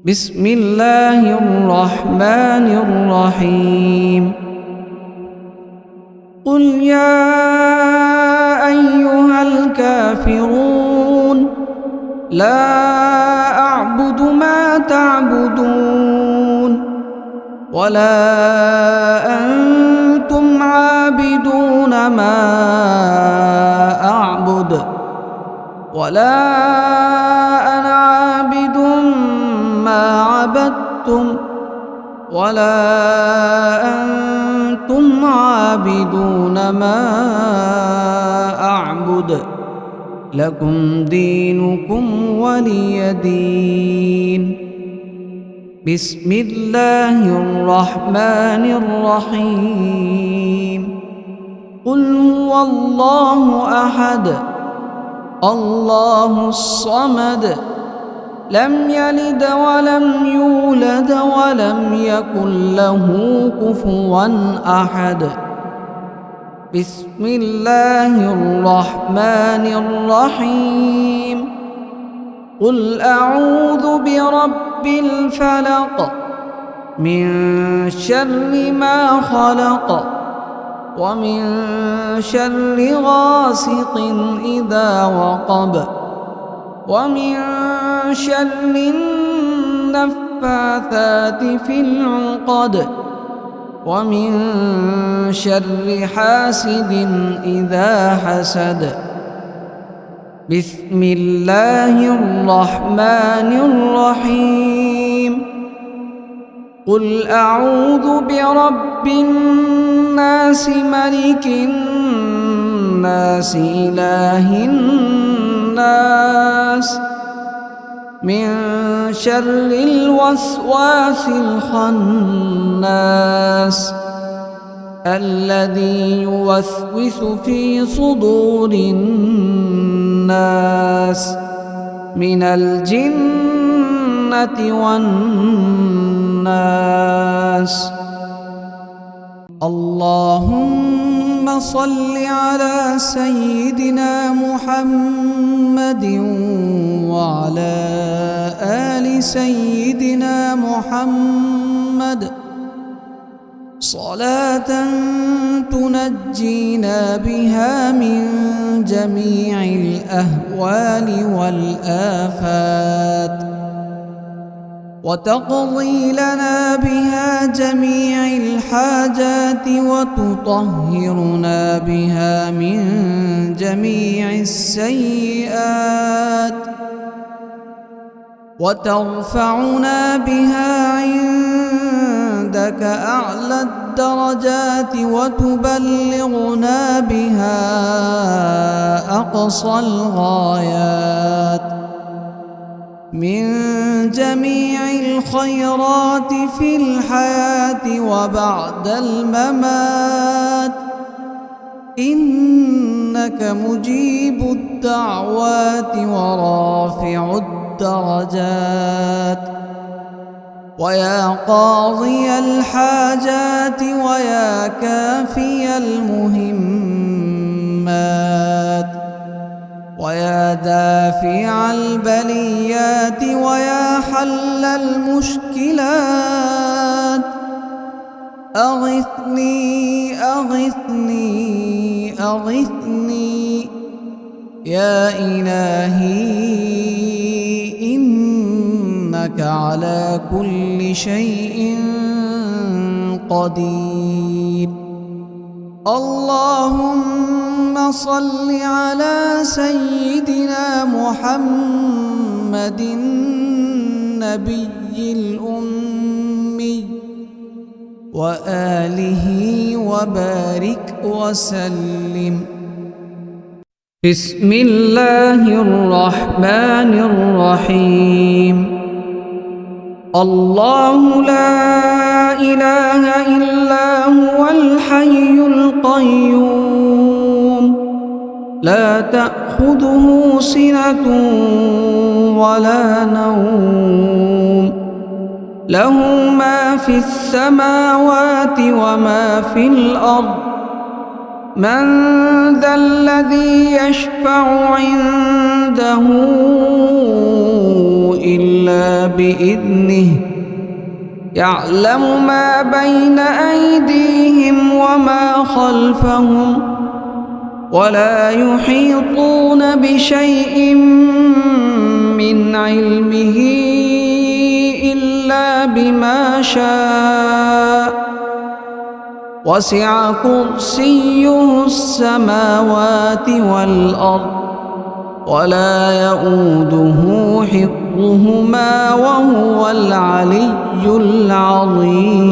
بسم الله الرحمن الرحيم. قل يا أيها الكافرون لا أعبد ما تعبدون ولا أنتم عابدون ما أعبد ولا أنا عابد ما عبدتم ولا أنتم عابدون ما أعبد لكم دينكم ولي دين. بسم الله الرحمن الرحيم. قل هو الله أحد الله الصمد لم يلد ولم يولد ولم يكن له كفوا أحد. بسم الله الرحمن الرحيم. قل أعوذ برب الفلق من شر ما خلق ومن شر غاسق إذا وقب ومن شر النفاثات في العقد ومن شر حاسد إذا حسد. بسم الله الرحمن الرحيم. قل أعوذ برب الناس ملك الناس إله الناس من شر الوسواس الخناس الذي يوسوس في صدور الناس من الجنة والناس. اللهم صل على سيدنا محمد وعلى آل سيدنا محمد صلاة تنجينا بها من جميع الأهوال والآفات وتقضي لنا بها جميع الحاجات وتطهرنا بها من جميع السيئات وترفعنا بها عندك أعلى الدرجات وتبلغنا بها أقصى الغايات من جميع الخيرات في الحياة وبعد الممات إنك مجيب الدعوات ورافع الدرجات ويا قاضي الحاجات ويا كافي المهمات ويا دافع البليات ويا حل المشكلات أغثني أغثني أغثني يا إلهي إنك على كل شيء قدير. اللهم صل على سيدنا محمد النبي الأمي وآله وبارك وسلم. بسم الله الرحمن الرحيم. الله لا إله إلا هو الحي القيوم لا تأخذه سنة ولا نوم له ما في السماوات وما في الأرض من ذا الذي يشفع عنده إلا بإذنه يعلم ما بين أيديهم وما خلفهم ولا يحيطون بشيء من علمه إلا بما شاء وسع كرسيه السماوات والأرض ولا يؤوده حفظهما وهو العلي العظيم.